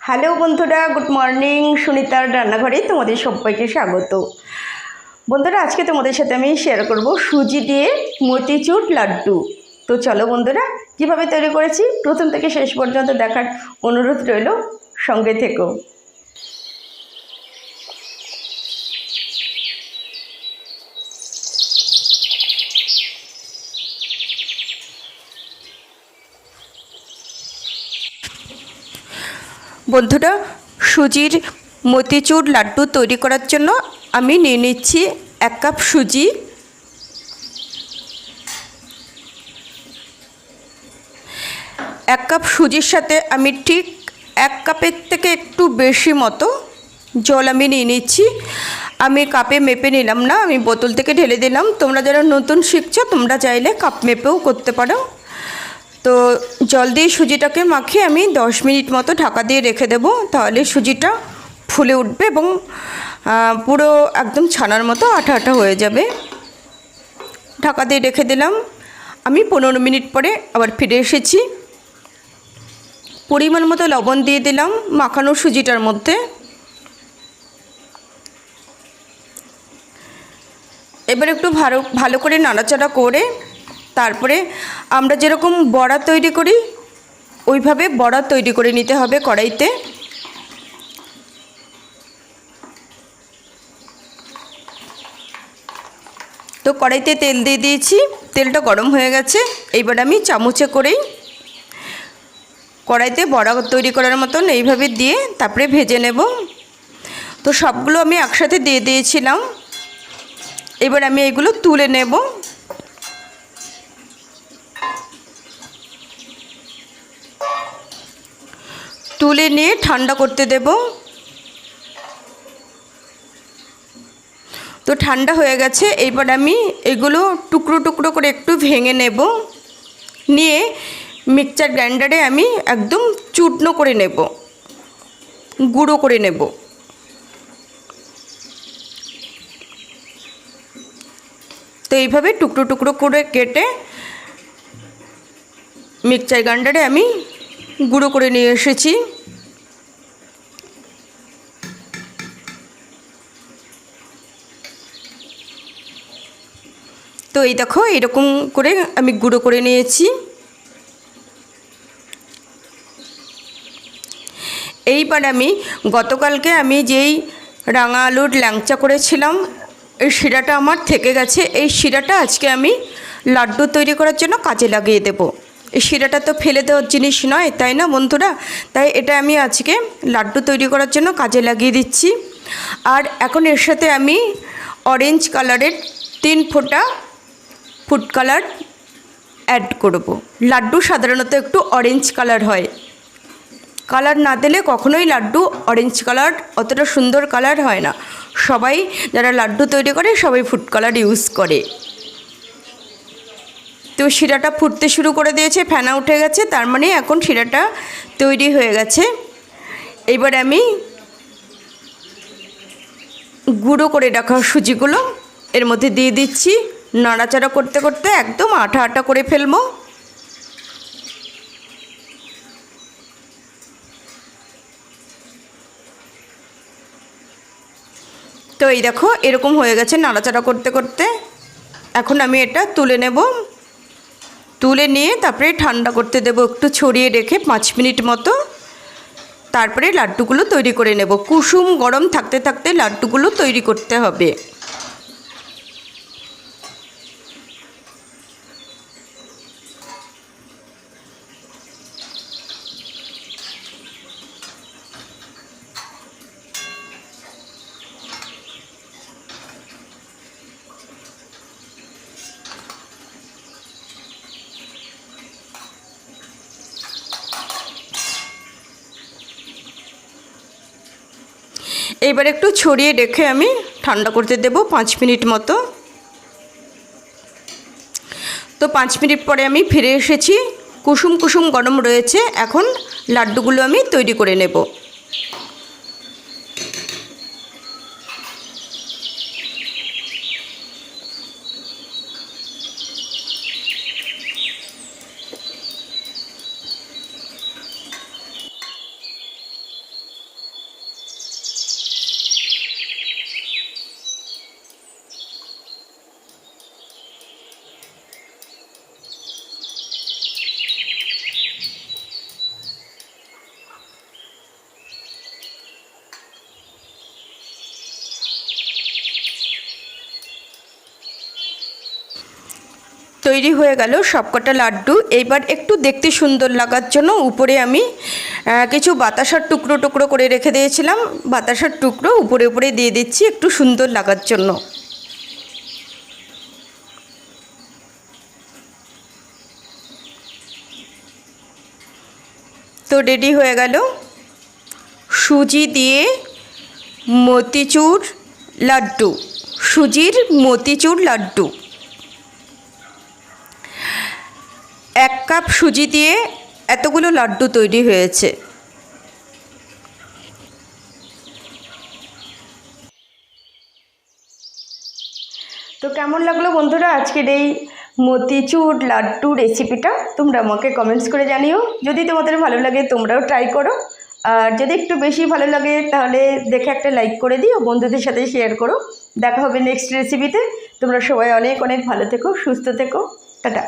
Hello বন্ধুরা, good morning. সুনিতার রান্নাঘরে তোমাদের সবাইকে স্বাগত। বন্ধুরা, আজকে তোমাদের সাথে আমি শেয়ার করব সুজি দিয়ে মতিচুর লাড্ডু। তো চলো বন্ধুরা, কিভাবে তৈরি করেছি প্রথম থেকে শেষ পর্যন্ত দেখার অনুরোধ রইল, সঙ্গে থেকো। বন্ধুরা, সুজির মতিচুর লাড্ডু তৈরি করার জন্য আমি নিয়ে নিচ্ছি 1 কাপ সুজি। এক কাপ সুজির সাথে আমি ঠিক 1 কাপের থেকে একটু বেশি মতো জল আমি নিয়ে নিচ্ছি। আমি কাপে মেপে নিলাম না, আমি বোতল থেকে ঢেলে দিলাম। তোমরা যারা নতুন শিখছো তোমরা চাইলে কাপ মেপেও করতে পারো। তো জল দিয়ে সুজিটাকে মাখিয়ে আমি 10 মিনিট মতো ঢাকা দিয়ে রেখে দেবো, তাহলে সুজিটা ফুলে উঠবে এবং পুরো একদম ছানার মতো আঠা আঠা হয়ে যাবে। ঢাকা দিয়ে রেখে দিলাম। আমি 15 মিনিট পরে আবার ফিরে এসেছি। পরিমাণ মতো লবণ দিয়ে দিলাম মাখানো সুজিটার মধ্যে। এবার একটু ভালো করে নাড়াচাড়া করে তারপরে আমরা যেরকম বড়া তৈরি করি ওইভাবে বড়া তৈরি করে নিতে হবে কড়াইতে। তো কড়াইতে তেল দিয়ে দিয়েছি, তেলটা গরম হয়ে গেছে। এইবার আমি চামচে করেই কড়াইতে বড়া তৈরি করার মতন এইভাবে দিয়ে তারপরে ভেজে নেব। তো সবগুলো আমি একসাথে দিয়ে দিয়েছিলাম। এবার আমি এগুলো তুলে নেব। তুলে নিয়ে ঠান্ডা করতে দেব। তো ঠান্ডা হয়ে গেছে। এইবার আমি এগুলো টুকরো টুকরো করে একটু ভেঙে নেব। নিয়ে মিক্সচার গ্রাইন্ডারে আমি একদম চূর্ণ করে নেব, গুঁড়ো করে নেব। তো এইভাবে টুকরো টুকরো করে কেটে মিক্সচার গ্রাইন্ডারে আমি গুঁড়ো করে নিয়ে এসেছি। তো এই দেখো, এরকম করে আমি গুঁড়ো করে নিয়েছি। এইবার আমি গতকালকে আমি যেই রাঙা আলুর ল্যাংচা করেছিলাম, এই শিরাটা আমার থেকে গেছে। এই শিরাটা আজকে আমি লাড্ডু তৈরি করার জন্য কাজে লাগিয়ে দেব। এই শিরাটা তো ফেলে দেওয়ার জিনিস নয়, তাই না বন্ধুরা? তাই এটা আমি আজকে লাড্ডু তৈরি করার জন্য কাজে লাগিয়ে দিচ্ছি। আর এখন এর সাথে আমি অরেঞ্জ কালারের 3 ফোঁটা ফুড কালার অ্যাড করব। লাড্ডু সাধারণত একটু অরেঞ্জ কালার হয়, কালার না দিলে কখনোই লাড্ডু অরেঞ্জ কালার অতটা সুন্দর কালার হয় না। সবাই যারা লাড্ডু তৈরি করে সবাই ফুড কালার ইউজ করে। তো শিরাটা ফুটতে শুরু করে দিয়েছে, ফেনা উঠে গেছে, তার মানে এখন শিরাটা তৈরি হয়ে গেছে। এবার আমি গুঁড়ো করে রাখা সুজিগুলো এর মধ্যে দিয়ে দিচ্ছি। নাড়াচাড়া করতে করতে একদম আঠা আঠা করে ফেলবো। তো এই দেখো, এরকম হয়ে গেছে নাড়াচাড়া করতে করতে। এখন আমি এটা তুলে নেব। তুলে নিয়ে তারপরে ঠান্ডা করতে দেব, একটু ছড়িয়ে রেখে 5 মিনিট মতো। তারপরে লাড্ডুগুলো তৈরি করে নেব। কুসুম গরম থাকতে থাকতে লাড্ডুগুলো তৈরি করতে হবে। এইবার একটু ছড়িয়ে রেখে আমি ঠান্ডা করতে দেব 5 মিনিট মতো। তো 5 মিনিট পরে আমি ফিরে এসেছি। কুসুম কুসুম গরম রয়েছে। এখন লাড্ডুগুলো আমি তৈরি করে নেব। তৈরি হয়ে গেল সবকটা লাড্ডু। এইবার একটু দেখতে সুন্দর লাগার জন্য উপরে আমি কিছু বাতাসার টুকরো টুকরো করে রেখে দিয়েছিলাম, বাতাসার টুকরো উপরে উপরে দিয়ে দিচ্ছি একটু সুন্দর লাগার জন্য। তো রেডি হয়ে গেল সুজি দিয়ে মতিচুর লাড্ডু, সুজির মতিচুর লাড্ডু। 1 কাপ সুজি দিয়ে এতগুলো লাড্ডু তৈরি হয়েছে। তো কেমন লাগলো বন্ধুরা আজকের এই মতিচুর লাড্ডু রেসিপিটা? তোমরা আমাকে কমেন্টস করে জানিও। যদি তোমাদের ভালো লাগে তোমরাও ট্রাই করো, আর যদি একটু বেশি ভালো লাগে তাহলে দেখে একটা লাইক করে দিও, বন্ধুদের সাথে শেয়ার করো। দেখা হবে নেক্সট রেসিপিতে। তোমরা সবাই অনেক অনেক ভালো থেকো, সুস্থ থেকো। টাটা।